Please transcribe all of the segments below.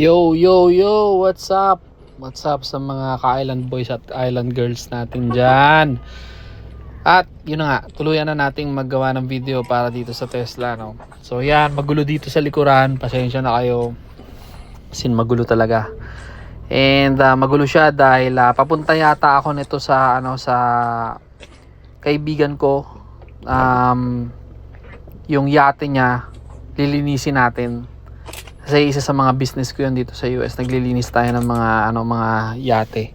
Yo, yo, yo! What's up? What's up sa mga ka-island boys at island girls natin dyan? At yun na nga, tuluyan na nating maggawa ng video para dito sa Tesla, no? So yan, magulo dito sa likuran. Pasensya na kayo. Sin magulo talaga. And magulo siya dahil papunta yata ako nito sa sa kaibigan ko. Yung yate niya lilinisin natin. Kasi isa sa mga business ko yun dito sa US. Naglilinis tayo ng mga yate.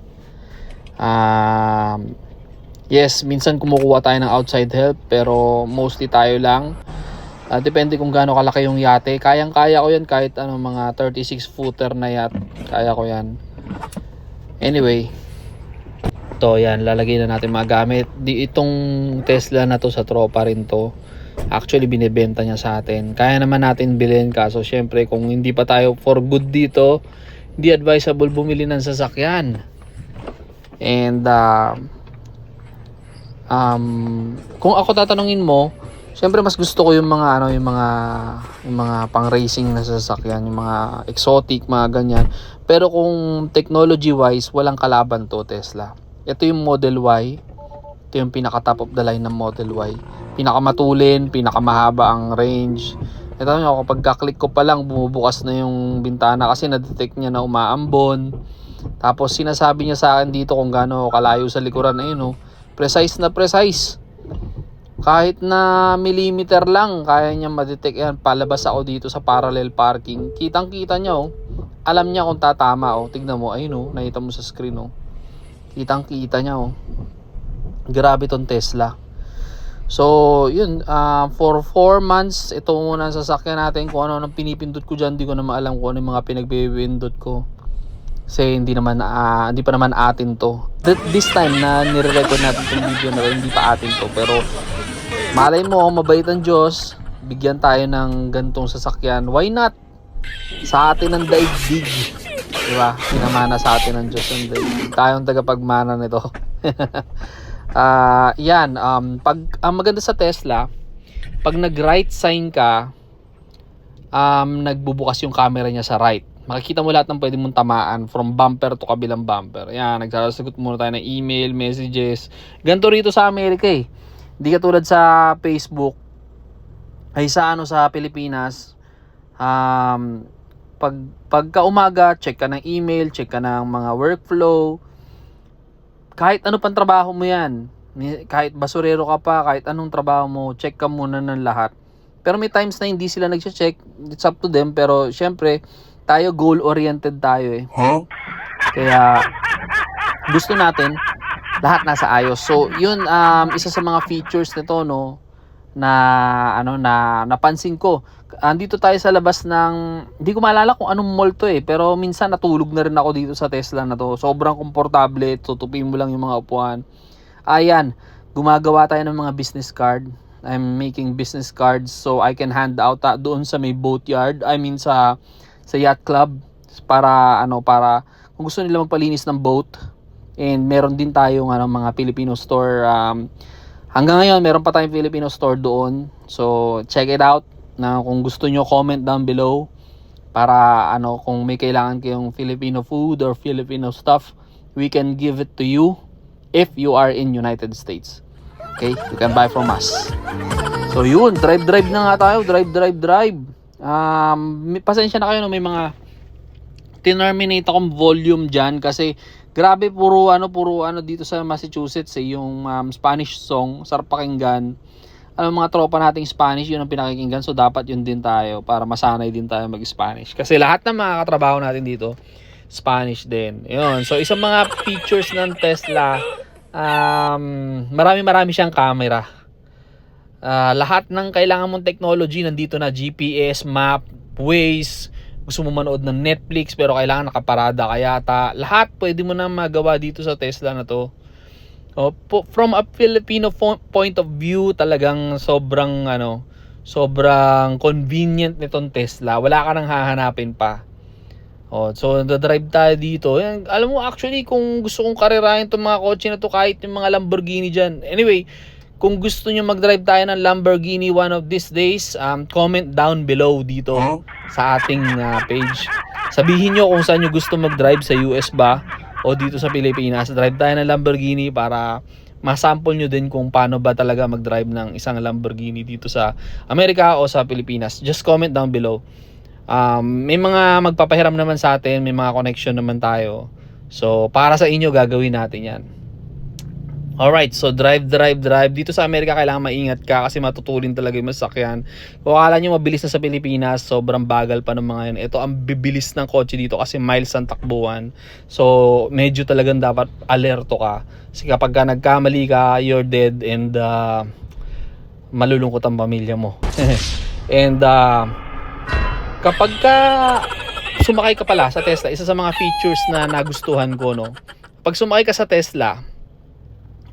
Yes, minsan kumukuha tayo ng outside help, pero mostly tayo lang. Depende kung gaano kalaki yung yate. Kayang-kaya ko yan kahit mga 36 footer na yacht. Kaya ko yan. Anyway, to yan, lalagay na natin mga gamit. Itong Tesla na to sa tropa rin to. Actually binibenta niya sa atin. Kaya naman natin bilhin, kaso syempre kung hindi pa tayo for good dito, hindi advisable bumili ng sasakyan. And kung ako tatanungin mo, syempre mas gusto ko yung mga yung mga pang racing na sasakyan, yung mga exotic, mga ganyan. Pero kung technology wise, walang kalaban to Tesla. Ito yung Model Y. Ito yung pinaka top of the line ng Model Y. Pinakamatulin, pinakamahaba ang range. Ito nyo, kapag kaklik ko pa lang, bumubukas na yung bintana kasi na-detect niya na umaambon. Tapos sinasabi niya sa akin dito kung gaano kalayo sa likuran. Ayun, precise na precise. Kahit na millimeter lang, kaya niya ma-detect yan. Palabas ako dito sa parallel parking. Kitang-kita niya, alam niya kung tatama, Tignan mo, ayun, nakita mo sa screen, Kitang-kita niya, Grabe tong Tesla. So, yun, for 4 months, ito muna ang sasakyan natin. Kung ano pinipindot ko dyan, di ko na maalam kung ano yung mga pinagbibindot ko. Kasi hindi pa naman atin to. This time na nire-record natin itong video na hindi pa atin to. Pero, malay mo, mabait ang Diyos. Bigyan tayo ng gantong sasakyan. Why not? Sa atin ang daigdig. Diba? Pinamana sa atin ang Diyos ang daigdig. Tayong tagapagmana nito. Pag ang maganda sa Tesla, pag nag-right sign ka, nagbubukas yung camera niya sa right. Makikita mo lahat ng pwede mong tamaan from bumper to kabilang bumper. Yan, nagsasagot muna tayo ng email, messages. Ganito rito sa Amerika eh. Hindi katulad sa Facebook ay sa Pilipinas. Pagka umaga, check ka ng email, check ka ng mga workflow. Kahit ano pang trabaho mo yan, kahit basurero ka pa, kahit anong trabaho mo, check ka muna ng lahat. Pero may times na hindi sila nag-check, it's up to them. Pero syempre, tayo goal-oriented tayo eh. Kaya gusto natin lahat nasa ayos. So yun, isa sa mga features nito na napansin ko. Andito tayo sa labas ng, hindi ko maalala kung anong mall to eh, pero minsan natulog na rin ako dito sa Tesla na to. Sobrang komportable, tutupin mo lang yung mga upuan. Ayan, gumagawa tayo ng mga business card. I'm making business cards so I can hand out doon sa may boatyard. I mean sa yacht club para kung gusto nila magpalinis ng boat. And meron din tayong mga Filipino store. Hanggang ngayon meron pa tayong Filipino store doon. So check it out. Na kung gusto nyo, comment down below para kung may kailangan kayong Filipino food or Filipino stuff, we can give it to you if you are in United States. Okay, you can buy from us. So yun, drive na nga tayo, drive. Pasensya na kayo may mga tinerminate akong volume dyan kasi grabe puro dito sa Massachusetts yung Spanish song, sarap pakinggan. Mga tropa nating Spanish, yun ang pinakikinggan. So dapat yun din tayo para masanay din tayo mag-Spanish. Kasi lahat ng mga katrabaho natin dito, Spanish din. Yun. So isang mga features ng Tesla, marami siyang camera. Lahat ng kailangan mong technology nandito na, GPS, map, Waze. Gusto mo manood ng Netflix pero kailangan nakaparada ka yata. Lahat pwede mo na magawa dito sa Tesla na to. From a Filipino point of view, talagang sobrang convenient nitong Tesla. Wala ka nang hahanapin pa. So drive tayo dito. Alam mo, actually kung gusto kong karerahin itong mga kotse na to, kahit yung mga Lamborghini dyan. Anyway, kung gusto nyo mag-drive tayo ng Lamborghini one of these days, comment down below dito sa ating page. Sabihin nyo kung saan nyo gusto mag-drive, sa US ba o dito sa Pilipinas. Drive tayo ng Lamborghini para masample nyo din kung paano ba talaga mag-drive ng isang Lamborghini dito sa Amerika o sa Pilipinas. Just comment down below. May mga magpapahiram naman sa atin, may mga connection naman tayo. So para sa inyo gagawin natin yan. Alright, so drive. Dito sa Amerika kailangan maingat ka kasi matutulin talaga yung masakyan. Kung akala nyo mabilis na sa Pilipinas, sobrang bagal pa ng mga yan. Ito ang bibilis ng kotse dito kasi miles ang takbuhan. So medyo talagang dapat alerto ka. Kasi kapag ka nagkamali ka, you're dead and malulungkot ang pamilya mo. And kapag ka sumakay ka pala sa Tesla, isa sa mga features na nagustuhan ko, no? Pag sumakay ka sa Tesla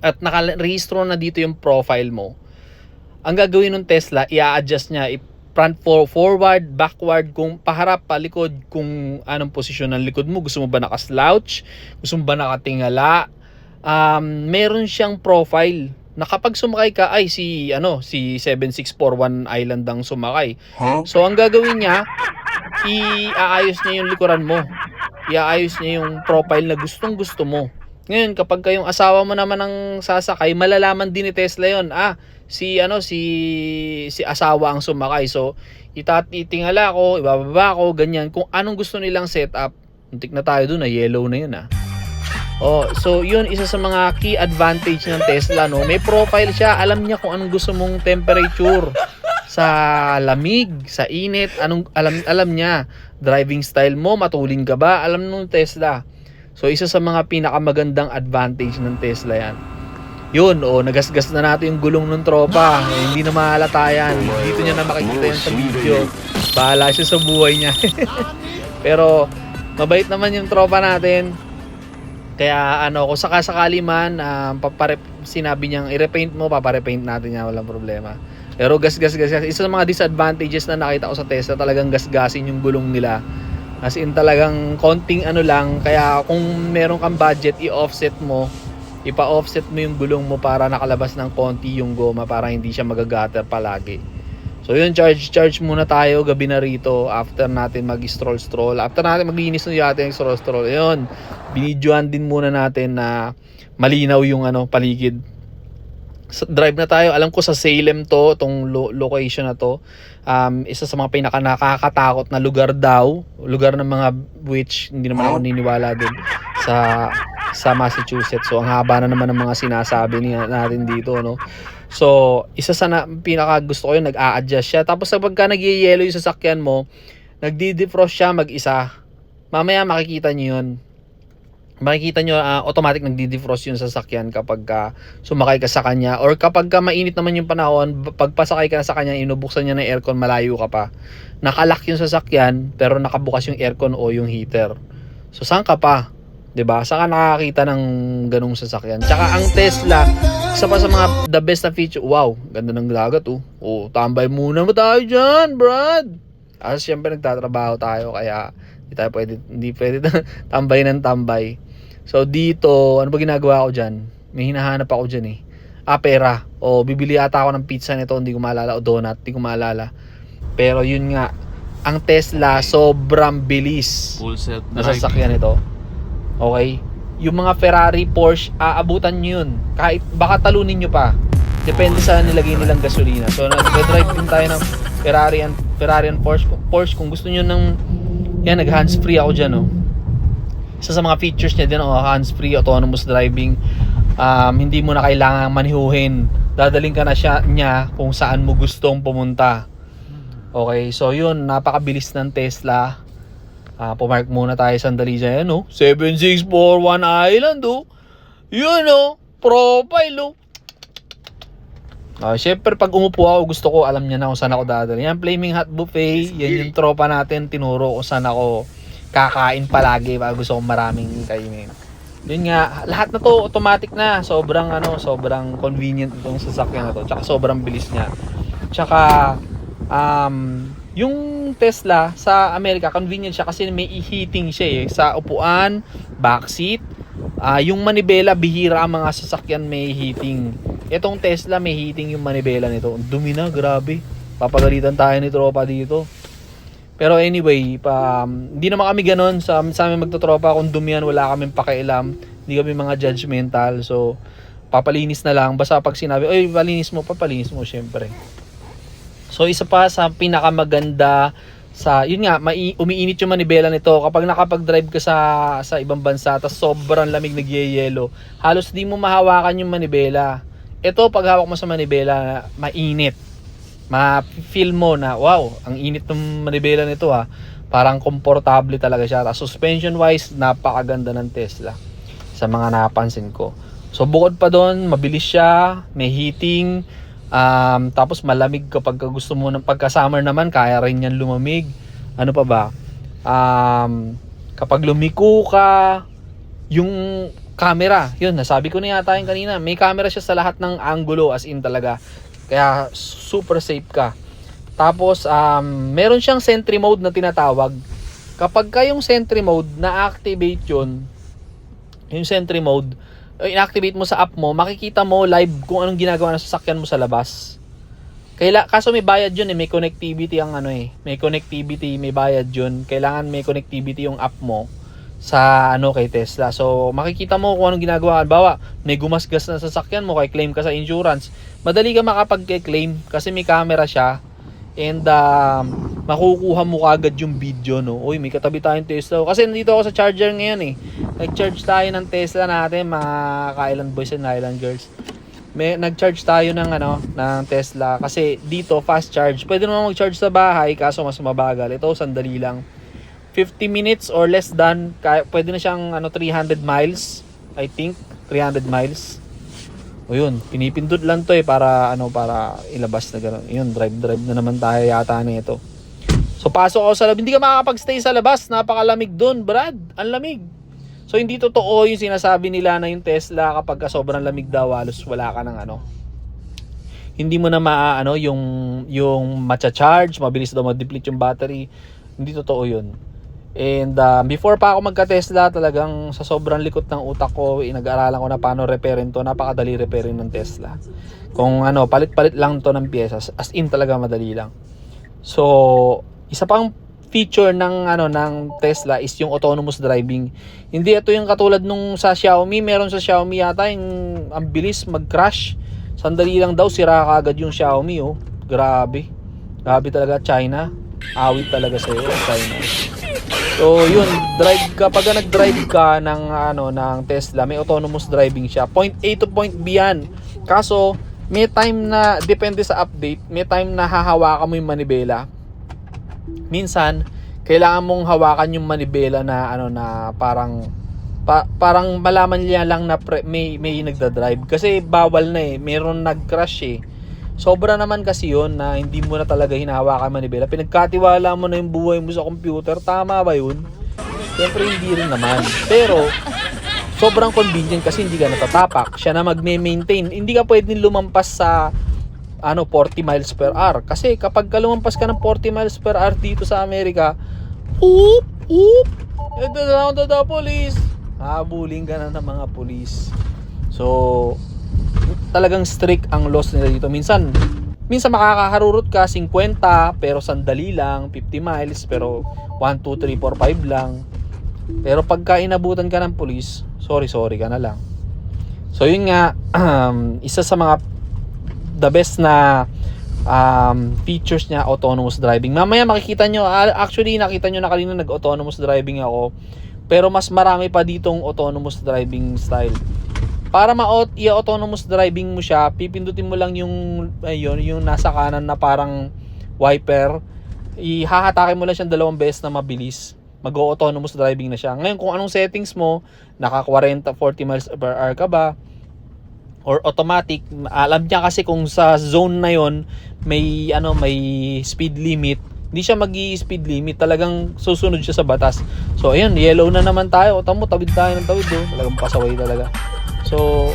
at nakarehistro na dito yung profile mo, ang gagawin ng Tesla, i-adjust niya, front forward, backward, kung paharap, palikod, kung anong posisyon ng likod mo. Gusto mo ba naka-slouch? Gusto mo ba nakatingala? Meron siyang profile na kapag sumakay ka, ay si 7641 Island ang sumakay. So ang gagawin niya, iaayos niya yung likuran mo. Iaayos niya yung profile na gustong gusto mo. Ngayon, kapag kayong asawa mo naman ang sasakay, malalaman din ni Tesla yon. Si asawa ang sumakay. So, ititingala ko, ibababa ko, ganyan. Kung anong gusto nilang setup, muntik na tayo dun, yellow na yun. So, yun, isa sa mga key advantage ng Tesla, no? May profile siya, alam niya kung anong gusto mong temperature. Sa lamig, sa init, alam niya. Driving style mo, matulin ka ba? Alam nung Tesla. So isa sa mga pinakamagandang advantage ng Tesla yan. Yun, nagasgas na natin yung gulong ng tropa. Hindi na mahalata yan. Dito niya na makikita yan sa video. Bahala siya sa buhay niya. Pero mabait naman yung tropa natin. Kaya kung sakasakali man, sinabi niyang i-repaint mo, paparepaint natin yan, walang problema. Pero gasgas. Isa sa mga disadvantages na nakita ko sa Tesla, talagang gasgasin yung gulong nila. As in talagang konting lang. Kaya kung meron kang budget, i-offset mo. Ipa-offset mo yung gulong mo para nakalabas ng konti yung goma para hindi siya magagater palagi. So yun, charge muna tayo gabi na rito after natin mag-stroll. After natin maglinis ng yate yung stroll. Yun, binidyoan din muna natin na malinaw yung paligid. Drive na tayo. Alam ko sa Salem to, tong location na to. Isa sa mga nakakatakot na lugar daw. Lugar ng mga witch. Hindi naman ako niniwala dun sa Massachusetts. So ang haba na naman ng mga sinasabi natin dito, no? So isa sa pinaka gusto ko yun, nag-a-adjust siya. Tapos pagka nag-yellow yung sasakyan mo, nagdi-defrost siya mag-isa. Mamaya makikita nyo yun. Makikita nyo, automatic nagdi-defrost yung sasakyan kapag sumakay ka sa kanya. Or kapag mainit naman yung panahon, pagpasakay ka na sa kanya, inubuksan niya ng aircon, malayo ka pa. Nakalock yung sasakyan, pero nakabukas yung aircon o yung heater. So saan ka pa? 'Di ba? Saan ka nakakita ng ganung sasakyan? Tsaka ang Tesla, isa pa sa mga the best na feature, wow, ganda ng dagat tambay muna mo tayo dyan, Brad. Kasi syempre nagtatrabaho tayo, kaya hindi pwede tambay ng tambay. So dito, ano ba ginagawa ko dyan? May hinahanap ako dyan pera. Bibili ata ako ng pizza nito, hindi ko maalala, o donut, hindi ko maalala. Pero yun nga, ang Tesla sobrang bilis. Full set na sasakyan ito. Okay? Yung mga Ferrari, Porsche, aabutan nyo yun. Kahit baka talunin nyo pa. Depende sa nilagay nilang gasolina. So nag-drive din tayo ng Ferrari and Porsche. Kung gusto nyo ng nag hands free ako dyan, isa sa mga features niya din, hands free, autonomous driving. Hindi mo na kailangan manihuhin, dadaling ka na niya kung saan mo gustong pumunta. Okay, so yun, napakabilis ng Tesla. Pumark muna tayo sandali dyan. 7641 Island, yun, profile, syempre pag umupo ako, gusto ko, alam niya na kung saan ako dadali. Yan, Flaming Hot Buffet, yan yung tropa natin, tinuro kung saan ako kakain palagi, gusto kong maraming kainin. Yun nga, lahat na to automatic na. Sobrang convenient itong sasakyan na to. Tsaka sobrang bilis niya. Tsaka yung Tesla sa Amerika, convenient siya kasi may heating siya sa upuan, backseat. Yung manibela, bihira ang mga sasakyan may heating. Itong Tesla may heating yung manibela nito. Dumi na, grabe. Papagalitan tayo ni tropa dito. Pero anyway, hindi naman kami ganun sa amin magtotropa. Kung dumihan, wala kaming pakialam. Hindi kami mga judgmental. So, papalinis na lang. Basta pag sinabi, oy, papalinis mo, syempre. So, isa pa sa pinakamaganda yun nga, umiinit yung manibela nito. Kapag nakapag-drive ka sa ibang bansa, tas sobrang lamig, nagyeyelo, halos di mo mahawakan yung manibela. Ito, pag hawak mo sa manibela, mainit. Ma-feel mo na, wow, ang init ng manibela nito ha. Parang komportable talaga siya. Suspension wise, napakaganda ng Tesla sa mga napansin ko. So bukod pa doon, mabilis siya, may heating, tapos malamig kapag gusto mo ng pagka-summer naman, kaya rin yan lumamig. Ano pa ba? Kapag lumiko ka, yung camera, yun, nasabi ko na yata yung kanina, may camera siya sa lahat ng angulo, as in talaga. Kaya super safe ka. Tapos meron siyang sentry mode na tinatawag. Kapag yung sentry mode na-activate yun, yung sentry mode, inactivate mo sa app mo, makikita mo live kung anong ginagawa ng sasakyan mo sa labas. Kaso may bayad yun may connectivity ang may connectivity, may bayad yun. Kailangan may connectivity yung app mo sa kay Tesla. So makikita mo kung anong ginagawa. Halimbawa, may gumasgas na sasakyan mo, kay claim ka sa insurance. Madali ka makapag-claim kasi may camera siya and makukuha mo kagad yung video, no. Uy, may katabi tayong Tesla. Kasi nandito ako sa charger ngayon Nag-charge tayo ng Tesla natin, mga ka-island boys and island girls. Nag-charge tayo ng Tesla kasi dito fast charge. Pwede naman mag-charge sa bahay kaso mas mabagal. Ito sandali lang. 50 minutes or less than, pwede na siyang 300 miles, I think 300 miles. O yun, pinipindot lang to para ilabas na gano'n. Yun, drive na naman tayo yata nito. So pasok ako sa labas, hindi ka makakapag-stay sa labas, napakalamig doon, Brad, ang lamig. So hindi totoo yung sinasabi nila na yung Tesla kapag sobrang lamig daw, halos wala ka ng hindi mo na yung macha-charge, mabilis daw ma-deplete yung battery. Hindi totoo yun. And before pa ako magka-Tesla, talagang sa sobrang likot ng utak ko, nag-aaralan ko na paano repairin to. Napakadali repairin ng Tesla. Kung palit-palit lang to ng piyesas, as in talaga madali lang. So, isa pang feature ng Tesla is yung autonomous driving. Hindi ito yung katulad nung sa Xiaomi. Meron sa Xiaomi yata yung ang bilis mag-crash. Sandali lang daw sira kaagad yung Xiaomi, oh. Grabe talaga, China. Awit talaga sa iyo, China. So yun, kapag nag-drive ka ng Tesla, may autonomous driving siya. Point A to point B yan. Kaso may time na, depende sa update, may time na hahawakan mo yung manibela. Minsan kailangan mong hawakan yung manibela na parang malaman niya lang na may nagda-drive kasi bawal na meron nag-crash Sobra naman kasi yun na hindi mo na talaga hinahawakan manibela. Pinagkatiwala mo na yung buhay mo sa computer. Tama ba yun? Siyempre hindi rin naman. Pero sobrang convenient kasi hindi ka natatapak. Siya na magme-maintain. Hindi ka pwedeng lumampas sa 40 miles per hour. Kasi kapag lumampas ka ng 40 miles per hour dito sa Amerika, ito na the police. Habulin ka na ng mga police. So talagang strict ang laws nila dito. Minsan makakaharurot ka 50 pero sandali lang, 50 miles pero 1, 2, 3, 4, 5 lang. Pero pagka inabutan ka ng police, sorry ka na lang. So yun nga, isa sa mga the best na features niya, autonomous driving. Mamaya makikita nyo, actually nakita nyo na kanina nag-autonomous driving ako. Pero mas marami pa ditong autonomous driving style. Para i-autonomous driving mo siya, pipindutin mo lang yung nasa kanan na parang wiper. Ihahatakin mo lang siya 2 beses na mabilis. Mag-autonomous driving na siya. Ngayon kung anong settings mo, naka 40 miles per hour ka ba or automatic, alam niya kasi kung sa zone na yon may speed limit, hindi siya speed limit, talagang susunod siya sa batas. So ayun, yellow na naman tayo. Tamo, tawid tayo ng tawid, talagang pasaway talaga. So,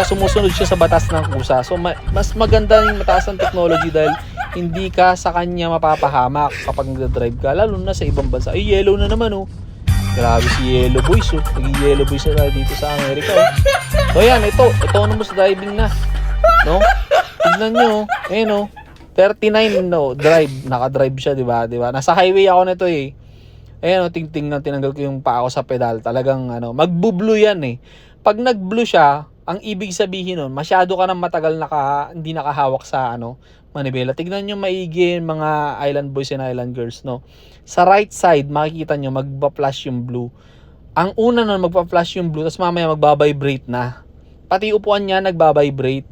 sumusunod siya sa batas ng kusa. So, mas maganda yung mataas ng technology dahil hindi ka sa kanya mapapahamak kapag nagda-drive ka. Lalo na sa ibang bansa. Ay, yellow na naman, Grabe si Yellow Boys, Nag-yellow boys na tayo dito sa Amerika, So, yan, ito. Autonomous driving na. No? Tignan nyo, 39 no, naka-drive siya, 'di ba? 'Di ba? Nasa highway ako nito eh. Ayan, ting-ting tinanggal ko yung paa ko sa pedal. Talagang magbu-blue yan eh. Pag nag-blue siya, ang ibig sabihin nun, masyado ka nang matagal hindi nakahawak sa manibela. Tignan nyo maigi mga island boys and island girls, no. Sa right side, makikita nyo magpa-flash yung blue. Ang una nun magpa-flash yung blue, tapos mamaya magba-vibrate na. Pati upuan niya nagba-vibrate.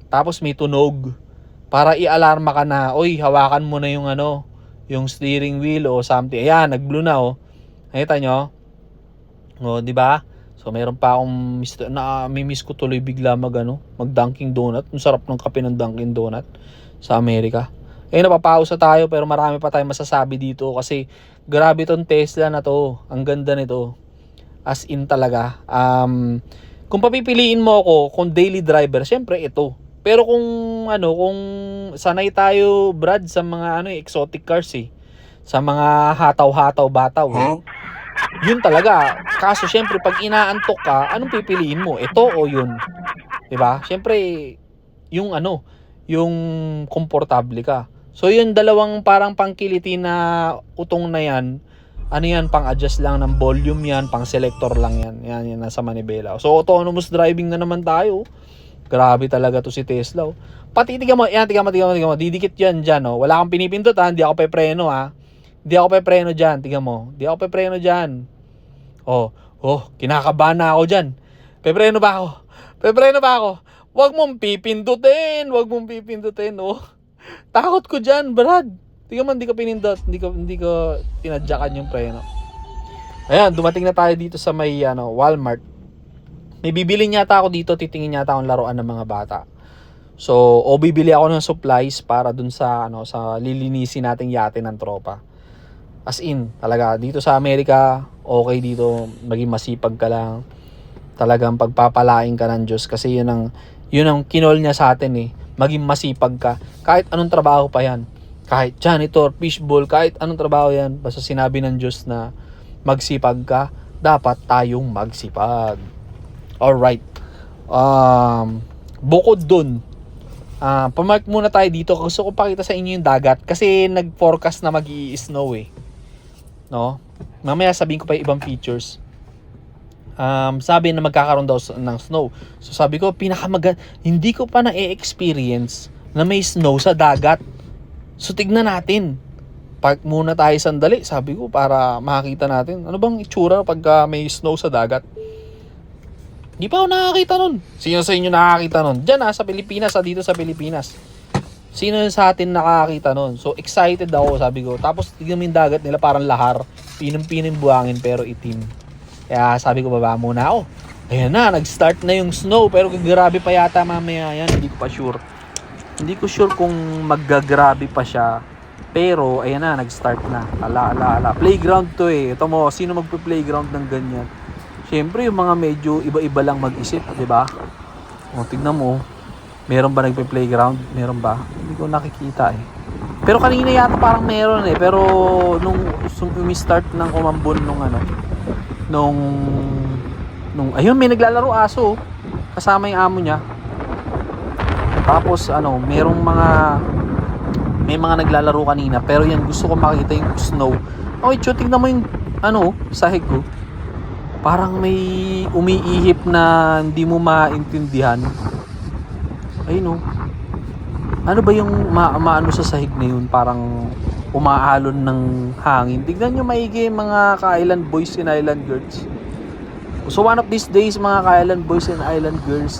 Tapos may tunog para i-alarma ka na, oy, hawakan mo na yung yung steering wheel o something. Ayan, nag-blue na oh. Nakita nyo? O, di ba? So, meron pa akong miss ko tuloy bigla mag Dunkin Donut. Ang sarap ng kape ng Dunkin Donut sa Amerika. Napapausa tayo pero marami pa tayong masasabi dito kasi grabe tong Tesla na to. Ang ganda nito. As in talaga. Kung papipiliin mo ako kung daily driver, syempre ito. Pero kung sanay tayo, Brad, sa mga exotic cars eh. Sa mga hataw-hataw-bataw eh. Yun talaga. Kaso syempre pag inaantok ka, anong pipiliin mo? Ito o yun? 'Di ba? Syempre yung yung komportable ka. So yun, dalawang parang pangkiliti na utong na yan. Yan, pang-adjust lang ng volume yan, pang-selector lang yan. Yan nasa manibela. So autonomous driving na naman tayo. Grabe talaga to si Tesla. Oh. Pati tiga mo. Didikit yan dyan. Oh. Wala kang pinipindot ha. Hindi ako pepreno ha. Hindi ako pepreno dyan. Tiga mo. Hindi ako pepreno dyan. Oh, kinakabahan na ako dyan. Pepreno ba ako? Huwag mong pipindutin. Oh. Takot ko dyan, Brad. Tiga mo, hindi ka pinindot. Hindi ko tinadyakan yung preno. Ayan, dumating na tayo dito sa may Walmart. May bibili yata ako dito, titingin yata akong laruan ng mga bata. So, bibili ako ng supplies para dun sa sa lilinisin nating yate ng tropa. As in, talaga dito sa Amerika, okay dito, maging masipag ka lang. Talagang pagpapalain ka ng Diyos kasi yun ang kinol niya sa atin eh. Maging masipag ka. Kahit anong trabaho pa yan. Kahit janitor, fishbowl, kahit anong trabaho yan. Basta sinabi ng Diyos na magsipag ka, dapat tayong magsipag. Alright. Bukod dun, pamark muna tayo dito. Gusto ko pakita sa inyo yung dagat. Kasi nag-forecast na mag-i-snow eh. No? Mamaya sabihin ko pa yung ibang features. Sabi na magkakaroon daw ng snow. So sabi ko, hindi ko pa na-experience na may snow sa dagat. So tignan natin. Park muna tayo sandali. Sabi ko, para makakita natin. Ano bang itsura pagka may snow sa dagat? Di pa ako nakakita nun. Sino sa inyo nakakita nun? Diyan sa Pilipinas, dito sa Pilipinas. Sino sa atin nakakita nun? So excited ako, sabi ko. Tapos tignan mo yung dagat nila, parang lahar. Pinong-pinong buhangin pero itim. Kaya sabi ko, baba muna ako. Ayan na, nag-start na yung snow. Pero grabe pa yata mamaya yan. Hindi ko pa sure. Hindi ko sure kung maggagrabe pa siya. Pero ayan na, nag-start na. Ala. Playground to eh. Ito mo, sino magpe-playground ng ganyan? Siyempre, yung mga medyo iba-iba lang mag-isip, di ba? O, tignan mo. Meron ba nagpe-playground? Meron ba? Hindi ko nakikita eh. Pero kanina yata parang meron eh. Pero nung umi-start ng umambon nung ayun, may naglalaro aso. Kasama yung amo niya. Tapos may mga naglalaro kanina. Pero yan, gusto ko makita yung snow. Okay, tignan mo yung sahig ko. Parang may umiihip na hindi mo maintindihan. Ayun Ano ba yung maano sa sahig na yun? Parang umaalon ng hangin. Tignan nyo maigi mga ka-island boys and island girls. So one of these days mga ka-island boys and island girls,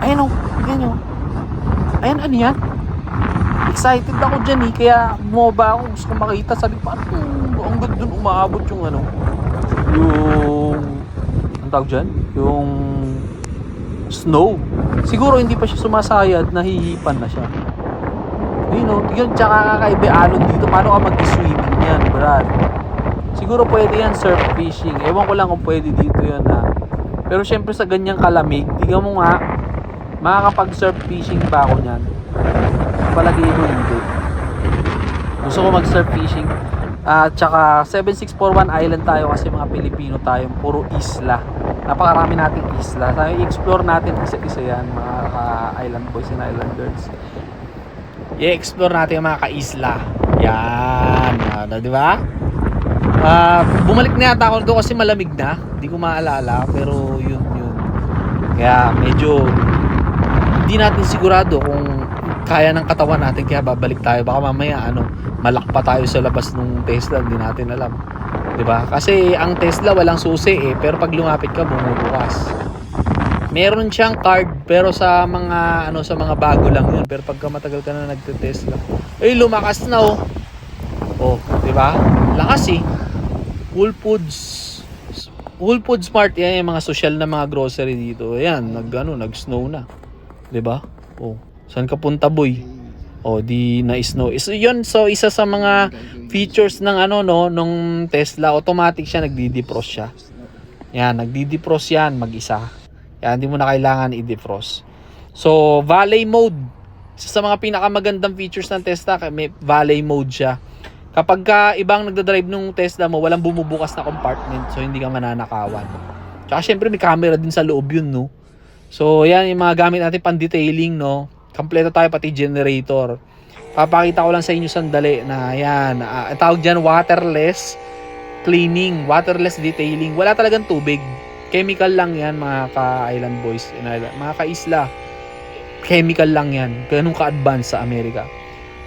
Ayun Ayan, ano yan? Excited ako dyan eh. Kaya bumaba ako. Gusto ko makita. Sabi ko, ang ganda dun umaabot yung ang tawag dyan? Yung snow. Siguro hindi pa siya sumasayad, nahihipan na siya. Tignan, tsaka kakaiba alon dito. Paano ka mag-swimming yan, Brad? Siguro pwede yan surf fishing. Ewan ko lang kung pwede dito yan Pero syempre sa ganyang kalamig, tignan mo nga, makakapag-surf fishing ba ako nyan? Palagay ko hindi. Gusto ko mag-surf fishing. Tsaka 7641 Island tayo kasi mga Pilipino tayo, puro isla. Napakarami nating isla. Tayo i-explore natin isa-isa yan, mga island boys and island girls. i-explore natin yung mga kaisla. Yan, di ba? Bumalik na yata ako doon kasi malamig na. Hindi ko maalala, pero yun. Kaya medyo hindi natin sigurado kung kaya ng katawan natin, kaya babalik tayo. Baka mamaya malak pa tayo sa labas ng Tesla, hindi natin alam. 'Di ba? Kasi ang Tesla walang susi pero pag lumapit ka bumubukas. Meron siyang card pero sa mga sa mga bago lang 'yun. Pero pagka matagal ka na nagte-Tesla, lumakas na oh. Oh, 'di ba? Lakas Whole Foods Mart yan, yung mga social na mga grocery dito. Ayan, nag-snow na. 'Di ba? Oh, saan ka punta, boy? Oh, di na-snow. Yun, so isa sa mga features ng nung Tesla, automatic siya, nagdi-defrost siya. Yan, nagdi-defrost yan mag-isa. Yan, hindi mo na kailangan i-defrost. So, valet mode. Isa sa mga pinakamagandang features ng Tesla, may valet mode siya. Kapag ibang nagdadrive nung Tesla mo, walang bumubukas na compartment, so hindi ka mananakawan. Tsaka syempre may camera din sa loob yun, no? So, yan yung mga gamit natin pan-detailing, no? Kompleto tayo pati generator. Papakita ko lang sa inyo sandali na yan. Tawag dyan waterless cleaning, waterless detailing. Wala talagang tubig. Chemical lang yan mga ka-island boys. Mga ka-isla. Chemical lang yan. Ganun ka-advance sa Amerika.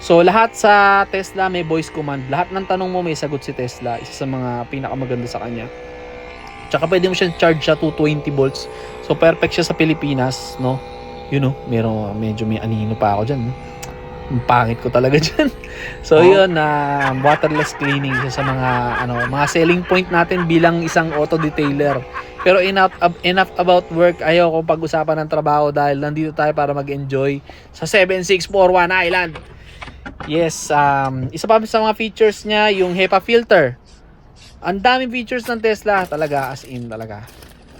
So lahat sa Tesla may voice command. Lahat ng tanong mo may sagot si Tesla. Isa sa mga pinakamaganda sa kanya. Tsaka pwede mo siyang charge sa 220 volts. So perfect siya sa Pilipinas, no? Medyo may anino pa ako dyan. Ang pangit ko talaga dyan. So yun, waterless cleaning siya sa mga selling point natin bilang isang auto detailer. Pero enough about work. Ayoko pag-usapan ng trabaho dahil nandito tayo para mag-enjoy sa 7641 Island. Yes, isa pa sa mga features niya, yung HEPA filter. Ang daming features ng Tesla talaga, as in talaga.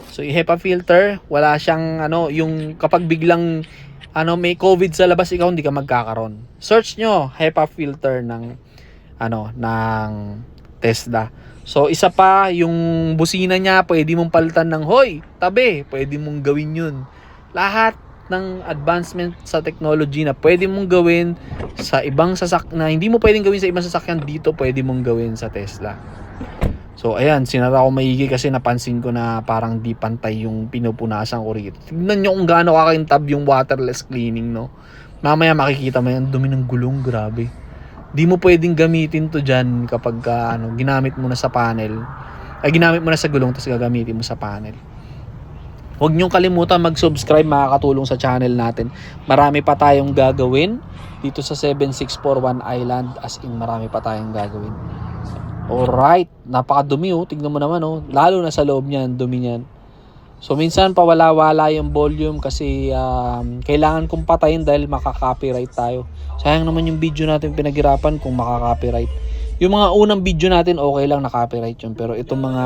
So, yung HEPA filter, wala siyang yung kapag biglang may COVID sa labas, ikaw hindi ka magkakaroon. Search nyo HEPA filter ng Tesla. So, isa pa, yung busina niya, pwede mong palitan ng hoy, tabi, pwede mong gawin yun. Lahat ng advancement sa technology na pwede mong gawin sa ibang sasakyan, na hindi mo pwedeng gawin sa ibang sasakyan, dito pwede mong gawin sa Tesla. So ayan, sinara ko maigi kasi napansin ko na parang di pantay yung pinupunasan ko rito. Tignan nyo kung gaano kakaintab yung waterless cleaning, no? Mamaya makikita mo yan, dumi ng gulong, grabe. Di mo pwedeng gamitin to dyan kapag ginamit mo na sa panel. Ginamit mo na sa gulong tapos gagamitin mo sa panel. Huwag niyong kalimutan mag-subscribe, makakatulong sa channel natin. Marami pa tayong gagawin dito sa 7641 Island, as in marami pa tayong gagawin. Alright, napakadumi tignan mo naman lalo na sa loob niyan, dumi niyan. So minsan pawala-wala yung volume kasi kailangan kong patayin dahil makaka-copyright tayo. Sayang naman yung video natin pinaghirapan kung makaka-copyright. Yung mga unang video natin okay lang na-copyright yun, pero itong mga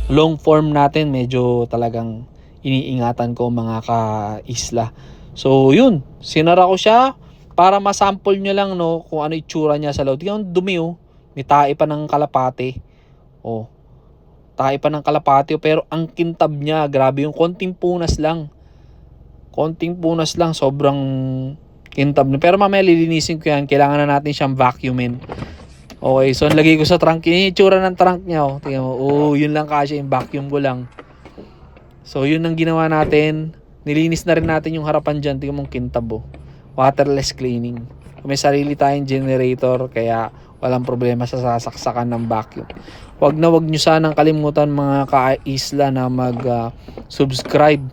long form natin medyo talagang iniingatan ko mga ka-isla. So yun, sinara ko siya para masample nyo lang kung ano itsura niya sa loob. Tingnan dumi may tae pa ng kalapate. Tae pa ng kalapate pero ang kintab niya, grabe yung konting punas lang. Sobrang kintab niya. Pero mamaya lilinisin ko yan. Kailangan na natin siyang vacuumin. Okay, so nilagay ko sa trunk. Yung itsura ng trunk niya. Tingnan mo, yun lang kasi yung vacuum ko lang. So yun ang ginawa natin. Nilinis na rin natin yung harapan dyan. Tingnan mo kintab waterless cleaning. May sarili tayong generator kaya walang problema sa sasaksakan ng vacuum. Wag nyo sanang kalimutan mga ka-isla na mag-subscribe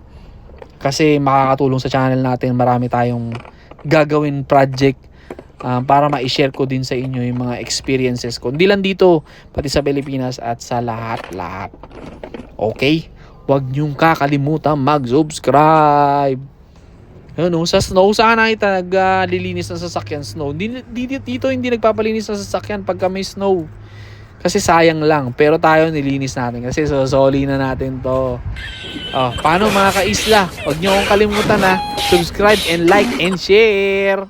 kasi makakatulong sa channel natin. Marami tayong gagawin project para ma-share ko din sa inyo yung mga experiences ko. Hindi lang dito, pati sa Pilipinas at sa lahat-lahat. Okay? Wag nyong kakalimutan mag-subscribe. Sa snow, sana kita naglilinis ng sasakyan snow. Dito hindi nagpapalinis ng sasakyan pagka may snow. Kasi sayang lang. Pero tayo nilinis natin kasi sosoli na natin to. Paano mga ka-isla? Huwag nyo akong kalimutan subscribe and like and share.